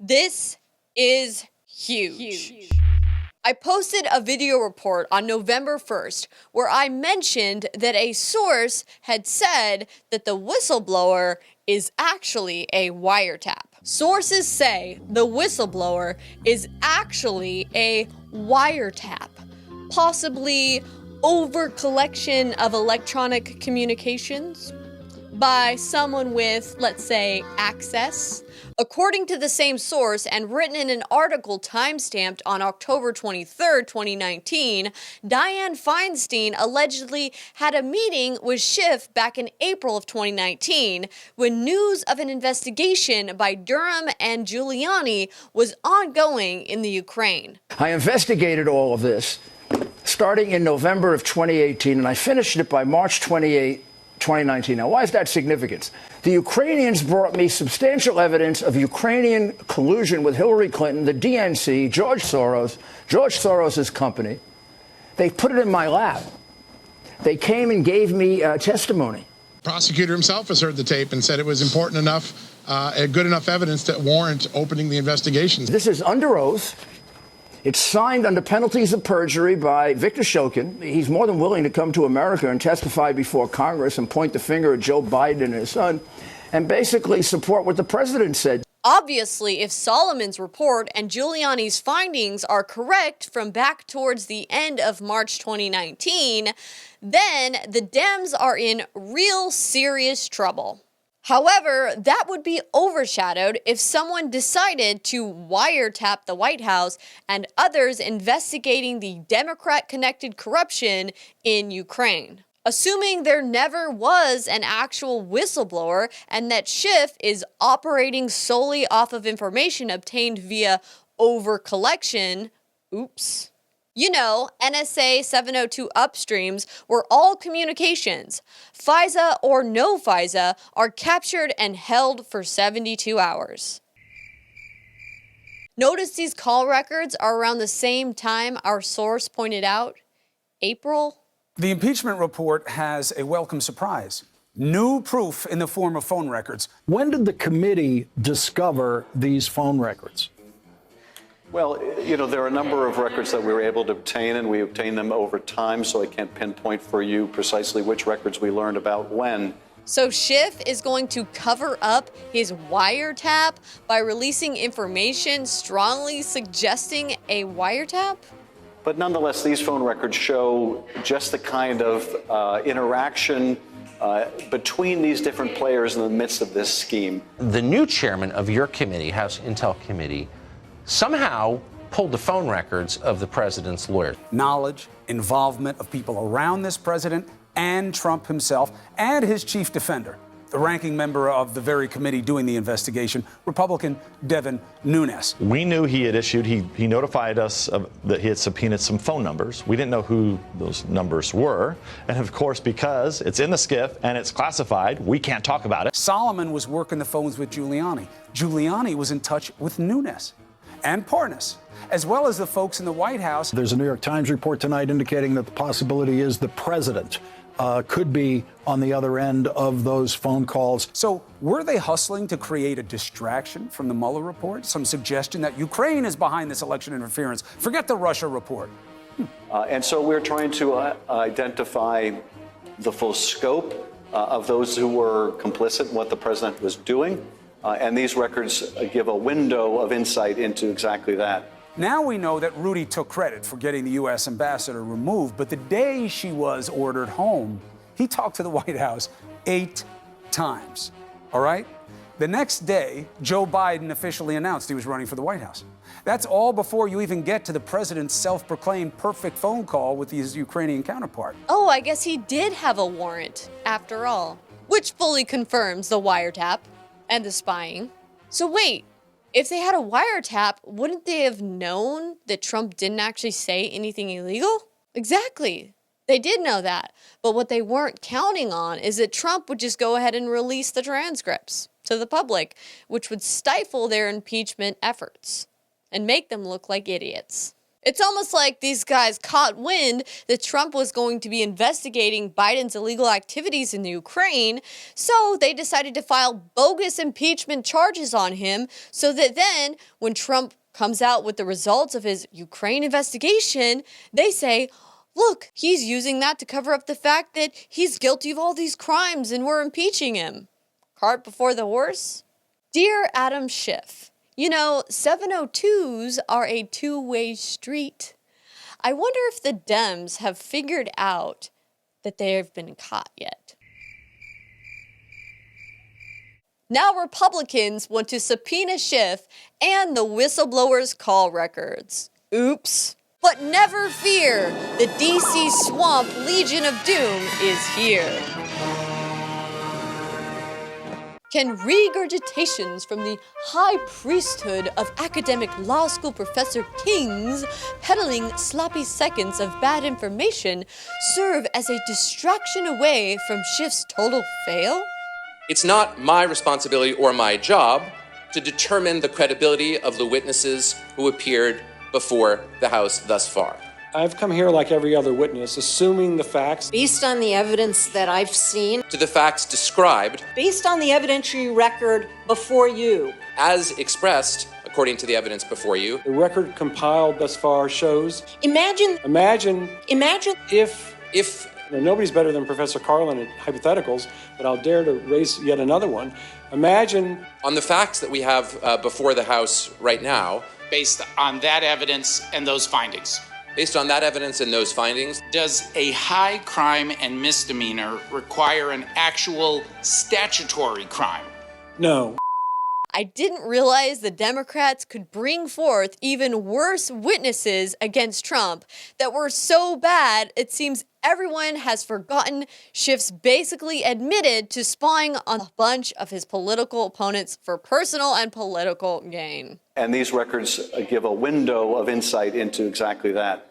This is huge. I posted a video report on November 1st where I mentioned that a source had said that the whistleblower is actually a wiretap. Sources say the whistleblower is actually a wiretap, possibly over collection of electronic communications by someone with, let's say, access. According to the same source and written in an article timestamped on October 23rd, 2019, Dianne Feinstein allegedly had a meeting with Schiff back in April of 2019 when news of an investigation by Durham and Giuliani was ongoing in the Ukraine. I investigated all of this starting in November of 2018, and I finished it by March 28, 2019. Now, why is that significant? The Ukrainians brought me substantial evidence of Ukrainian collusion with Hillary Clinton, the DNC, George Soros's company. They put it in my lap. They came and gave me testimony. The prosecutor himself has heard the tape and said it was important enough, good enough evidence to warrant opening the investigations. This is under oath. It's signed under penalties of perjury by Victor Shokin. He's more than willing to come to America and testify before Congress and point the finger at Joe Biden and his son and basically support what the president said. Obviously, if Solomon's report and Giuliani's findings are correct from back towards the end of March 2019, then the Dems are in real serious trouble. However, that would be overshadowed if someone decided to wiretap the White House and others investigating the Democrat-connected corruption in Ukraine. Assuming there never was an actual whistleblower and that Schiff is operating solely off of information obtained via overcollection, oops. You know, NSA 702 upstreams where all communications, FISA or no FISA, are captured and held for 72 hours. Notice these call records are around the same time our source pointed out, April. The impeachment report has a welcome surprise. New proof in the form of phone records. When did the committee discover these phone records? Well, you know, there are a number of records that we were able to obtain, and we obtained them over time, so I can't pinpoint for you precisely which records we learned about when. So Schiff is going to cover up his wiretap by releasing information strongly suggesting a wiretap? But nonetheless, these phone records show just the kind of interaction between these different players in the midst of this scheme. The new chairman of your committee, House Intel Committee, somehow pulled the phone records of the president's lawyers. Knowledge, involvement of people around this president and Trump himself and his chief defender, the ranking member of the very committee doing the investigation, Republican Devin Nunes. We knew he had issued, he notified us that he had subpoenaed some phone numbers. We didn't know who those numbers were. And of course, because it's in the SCIF and it's classified, we can't talk about it. Solomon was working the phones with Giuliani. Giuliani was in touch with Nunes and Parnas, as well as the folks in the White House. There's a New York Times report tonight indicating that the possibility is the president could be on the other end of those phone calls. So were they hustling to create a distraction from the Mueller report? Some suggestion that Ukraine is behind this election interference? Forget the Russia report. And so we're trying to identify the full scope of those who were complicit in what the president was doing. And these records give a window of insight into exactly that. Now we know that Rudy took credit for getting the U.S. ambassador removed, but the day she was ordered home, he talked to the White House 8 times, all right? The next day, Joe Biden officially announced he was running for the White House. That's all before you even get to the president's self-proclaimed perfect phone call with his Ukrainian counterpart. Oh, I guess he did have a warrant, after all, which fully confirms the wiretap and the spying. So wait, if they had a wiretap, wouldn't they have known that Trump didn't actually say anything illegal? Exactly. They did know that. But what they weren't counting on is that Trump would just go ahead and release the transcripts to the public, which would stifle their impeachment efforts and make them look like idiots. It's almost like these guys caught wind that Trump was going to be investigating Biden's illegal activities in the Ukraine, so they decided to file bogus impeachment charges on him so that then, when Trump comes out with the results of his Ukraine investigation, they say, look, he's using that to cover up the fact that he's guilty of all these crimes and we're impeaching him. Cart before the horse? Dear Adam Schiff, you know, 702s are a two-way street. I wonder if the Dems have figured out that they have been caught yet. Now Republicans want to subpoena Schiff and the whistleblower's call records. Oops. But never fear, the DC Swamp Legion of Doom is here. Can regurgitations from the high priesthood of academic law school professor kings peddling sloppy seconds of bad information serve as a distraction away from Schiff's total fail? It's not my responsibility or my job to determine the credibility of the witnesses who appeared before the House thus far. I've come here like every other witness, assuming the facts. Based on the evidence that I've seen. To the facts described. Based on the evidentiary record before you. As expressed, according to the evidence before you. The record compiled thus far shows. Imagine. If. Nobody's better than Professor Carlin at hypotheticals, but I'll dare to raise yet another one. Imagine. On the facts that we have before the House right now. Based on that evidence and those findings. Based on that evidence and those findings. Does a high crime and misdemeanor require an actual statutory crime? No. I didn't realize the Democrats could bring forth even worse witnesses against Trump that were so bad it seems everyone has forgotten Schiff's basically admitted to spying on a bunch of his political opponents for personal and political gain. And these records give a window of insight into exactly that.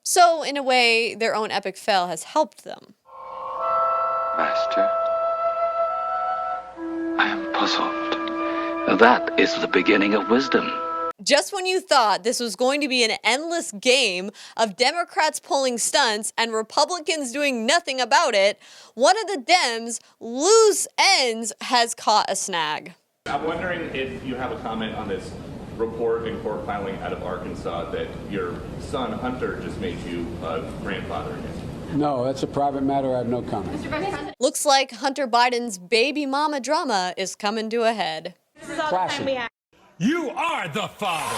So, in a way, their own epic fail has helped them. Master, I am puzzled. That is the beginning of wisdom. Just when you thought this was going to be an endless game of Democrats pulling stunts and Republicans doing nothing about it, one of the Dems, loose ends, has caught a snag. I'm wondering if you have a comment on this report and court filing out of Arkansas that your son Hunter just made you a grandfather again. No, that's a private matter. I have no comment. Looks like Hunter Biden's baby mama drama is coming to a head. This is all the time we have. You are the father.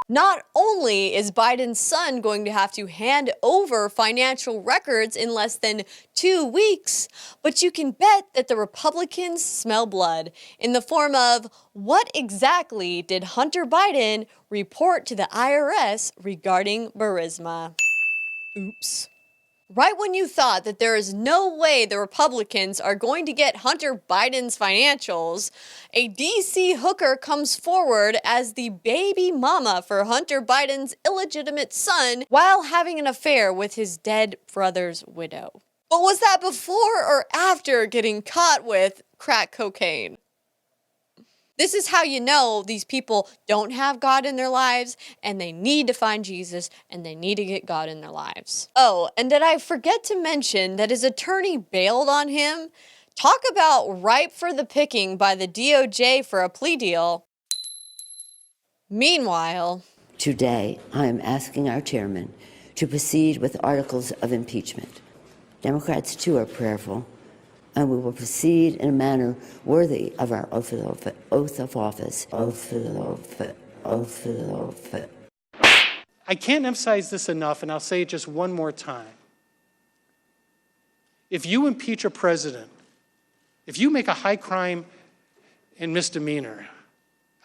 Not only is Biden's son going to have to hand over financial records in less than 2 weeks, but you can bet that the Republicans smell blood in the form of what exactly did Hunter Biden report to the IRS regarding Burisma? Oops. Right when you thought that there is no way the Republicans are going to get Hunter Biden's financials, a DC hooker comes forward as the baby mama for Hunter Biden's illegitimate son while having an affair with his dead brother's widow. But was that before or after getting caught with crack cocaine? This is how you know these people don't have God in their lives and they need to find Jesus and they need to get God in their lives. Oh, and did I forget to mention that his attorney bailed on him? Talk about ripe for the picking by the DOJ for a plea deal. Meanwhile, today I am asking our chairman to proceed with articles of impeachment. Democrats too are prayerful, and we will proceed in a manner worthy of our oath of office. I can't emphasize this enough, and I'll say it just one more time. If you impeach a president, if you make a high crime and misdemeanor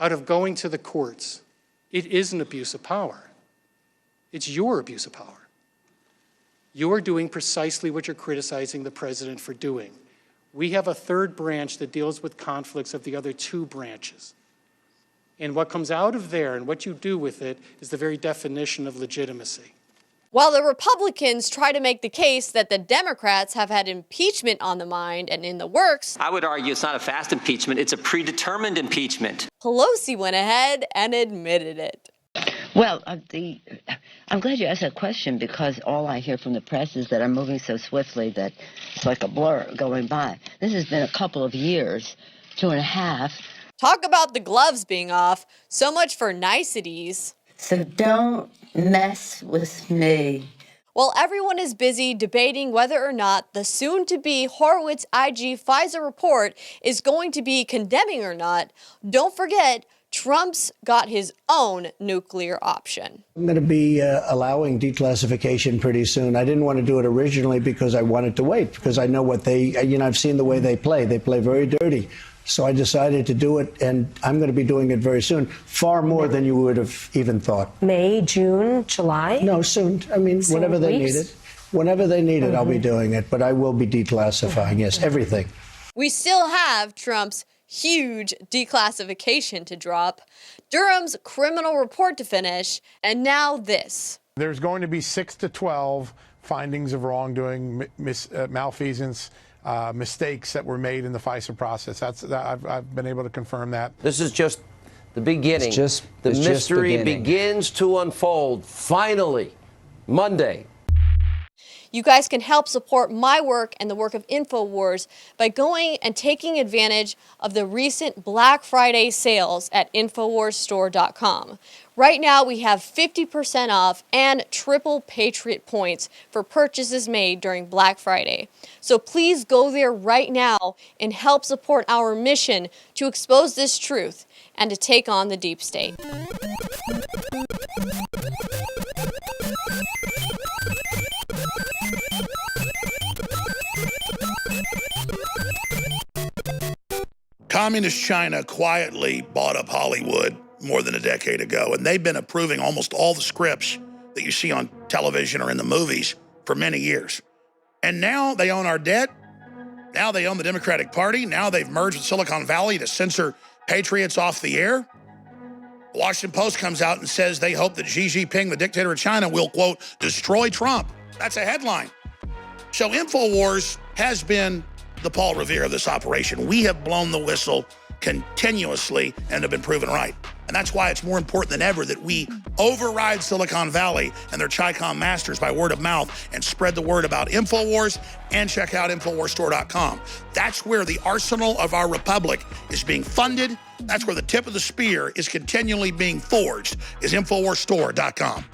out of going to the courts, it is an abuse of power. It's your abuse of power. You are doing precisely what you're criticizing the president for doing. We have a third branch that deals with conflicts of the other two branches. And what comes out of there and what you do with it is the very definition of legitimacy. While the Republicans try to make the case that the Democrats have had impeachment on the mind and in the works, I would argue it's not a fast impeachment, it's a predetermined impeachment. Pelosi went ahead and admitted it. Well, I'm glad you asked that question, because all I hear from the press is that I'm moving so swiftly that it's like a blur going by. This has been a couple of years, 2.5. Talk about the gloves being off. So much for niceties. So don't mess with me. While everyone is busy debating whether or not the soon-to-be Horowitz IG FISA report is going to be condemning or not, don't forget Trump's got his own nuclear option. I'm going to be allowing declassification pretty soon. I didn't want to do it originally because I wanted to wait, because I know what they, I've seen the way they play. They play very dirty. So I decided to do it, and I'm going to be doing it very soon, far more than you would have even thought. May, June, July? No, soon. I mean, Soon, whenever they weeks? need it. Whenever they need it, I'll be doing it. But I will be declassifying, yes, everything. We still have Trump's huge declassification to drop, Durham's criminal report to finish, and now this. There's going to be 6 to 12 findings of wrongdoing, malfeasance, mistakes that were made in the FISA process. I've been able to confirm that. This is just the beginning. The mystery beginning. begins to unfold. Finally, Monday. You guys can help support my work and the work of InfoWars by going and taking advantage of the recent Black Friday sales at InfoWarsStore.com. Right now, we have 50% off and triple Patriot points for purchases made during Black Friday. So please go there right now and help support our mission to expose this truth and to take on the deep state. Communist China quietly bought up Hollywood more than a decade ago, and they've been approving almost all the scripts that you see on television or in the movies for many years. And now they own our debt. Now they own the Democratic Party. Now they've merged with Silicon Valley to censor patriots off the air. The Washington Post comes out and says they hope that Xi Jinping, the dictator of China, will, quote, destroy Trump. That's a headline. So InfoWars has been the Paul Revere of this operation. We have blown the whistle continuously and have been proven right. And that's why it's more important than ever that we override Silicon Valley and their Chi-Com masters by word of mouth and spread the word about InfoWars, and check out InfoWarsStore.com. That's where the arsenal of our republic is being funded. That's where the tip of the spear is continually being forged, is InfoWarsStore.com.